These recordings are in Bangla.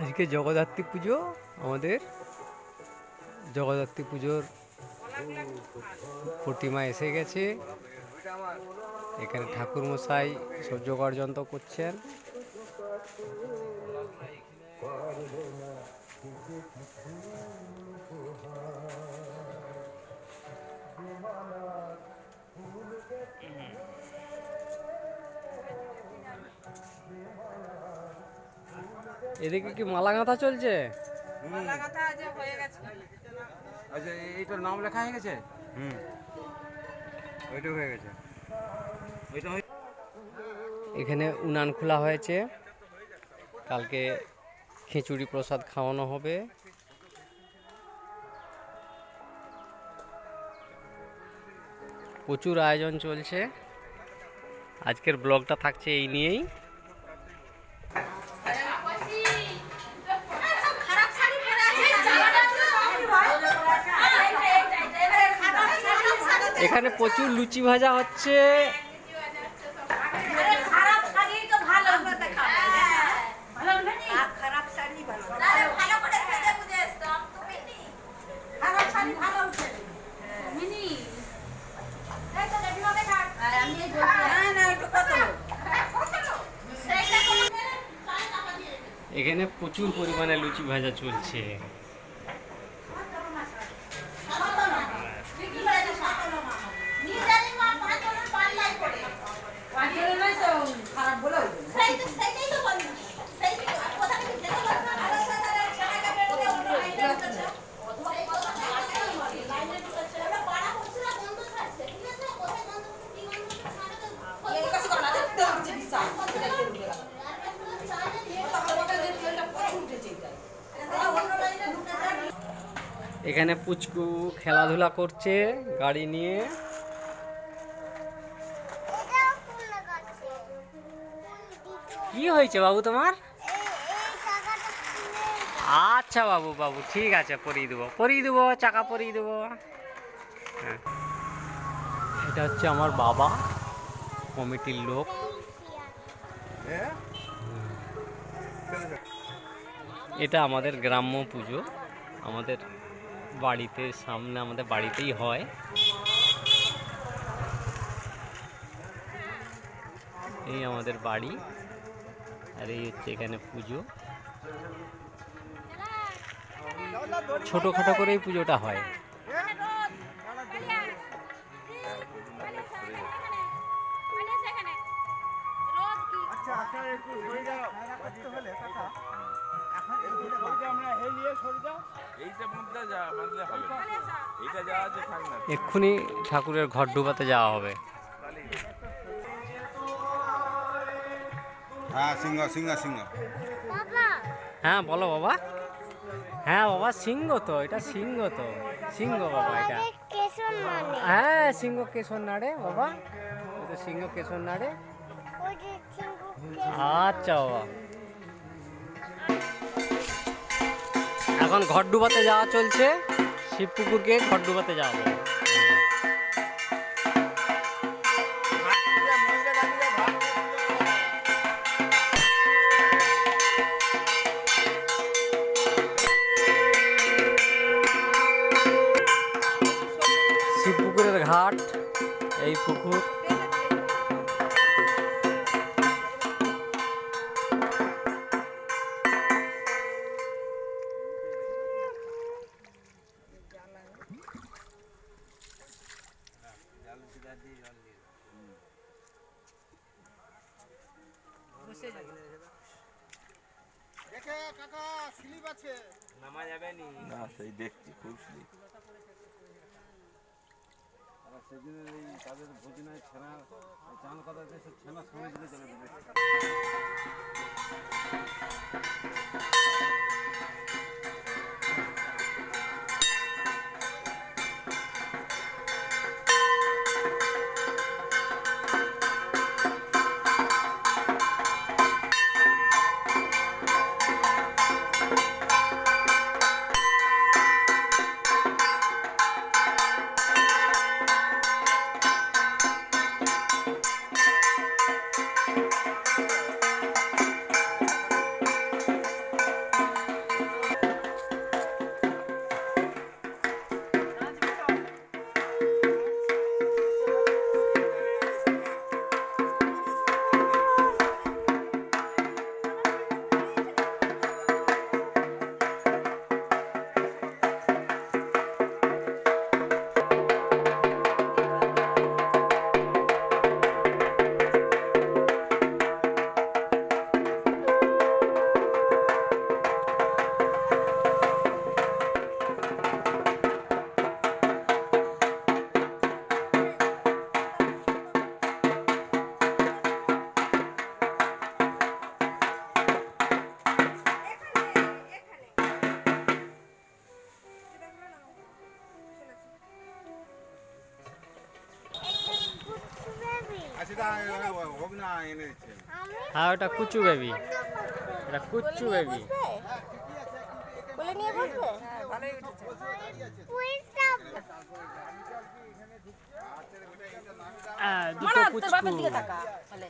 আজকে জগদ্ধাত্রী পুজো। আমাদের জগদ্ধাত্রী পুজোর প্রতিমা এসে গেছে। এখানে ঠাকুর মশাই সব জোগাড় যন্ত্র করছেন। এদিকে কি মালা গাঁথা চলছে? আচ্ছা, এইটার নাম লেখা হয়ে গেছে। ওইটা হয়ে গেছে। এখানে উনান খোলা হয়েছে, কালকে খিচুড়ি প্রসাদ খাওয়ানো হবে। প্রচুর আয়োজন চলছে। আজকের ব্লগটা থাকছে এই নিয়েই। এখানে প্রচুর লুচি ভাজা হচ্ছে। এখানে প্রচুর পরিমাণে লুচি ভাজা চলছে। এখানে পুচকু খেলাধুলা করছে গাড়ি নিয়ে। কি হয়েছে বাবু তোমার? আচ্ছা বাবু বাবু ঠিক আছে, পরিয়ে দেবো চাকা পরিয়ে দেবো। হ্যাঁ, এটা হচ্ছে আমার বাবা, কমিটির লোক। এটা আমাদের গ্রাম্য পুজো, আমাদের বাড়িতে সামনে, আমাদের বাড়িতেই হয়। এই আমাদের বাড়ি, আর এই হচ্ছে এখানে পুজো। ছোটোখাটো করে এই পুজোটা হয়। এক্ষুনি ঠাকুরের ঘর ডুবাতে যাওয়া হবে। হ্যাঁ, সিংহ সিংহ সিংহ। হ্যাঁ বলো বাবা। হ্যাঁ বাবা, সিংহ তো, এটা সিংহ তো, সিংহ বাবা এটা। হ্যাঁ, সিংহ কেশর নাড়ে বাবা, এটা সিংহ কেশর নাড়ে। আচ্ছা বাবা, এখন ঘর ডুবাতে যাওয়া চলছে। শিবপুকুরকে ঘর ডুবাতে যাওয়া হবে। শিবপুকুরের ঘাট, এই পুকুর। নামা যাবে না, সেই দেখছি খুব স্লিপ। সেদিনের এই তাদের ভোজনায় ছানা চান কথা সে ছানা সময় দিলে চলে যাবে। হোক না এনে দিচ্ছে হ্যাঁ ওটা কুচু বেবি, এটা কুচু বেবি। বলে নিয়ে বসবে? দুটো তোর কুচকু। বাপের দিকে তাকা বলে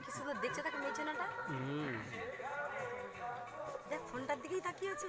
কি সুন্দর দেখছে তাকে মেয়ে ছেলেটা, হুম। দেখ ফোনটার দিকেই তাকিয়ে আছে।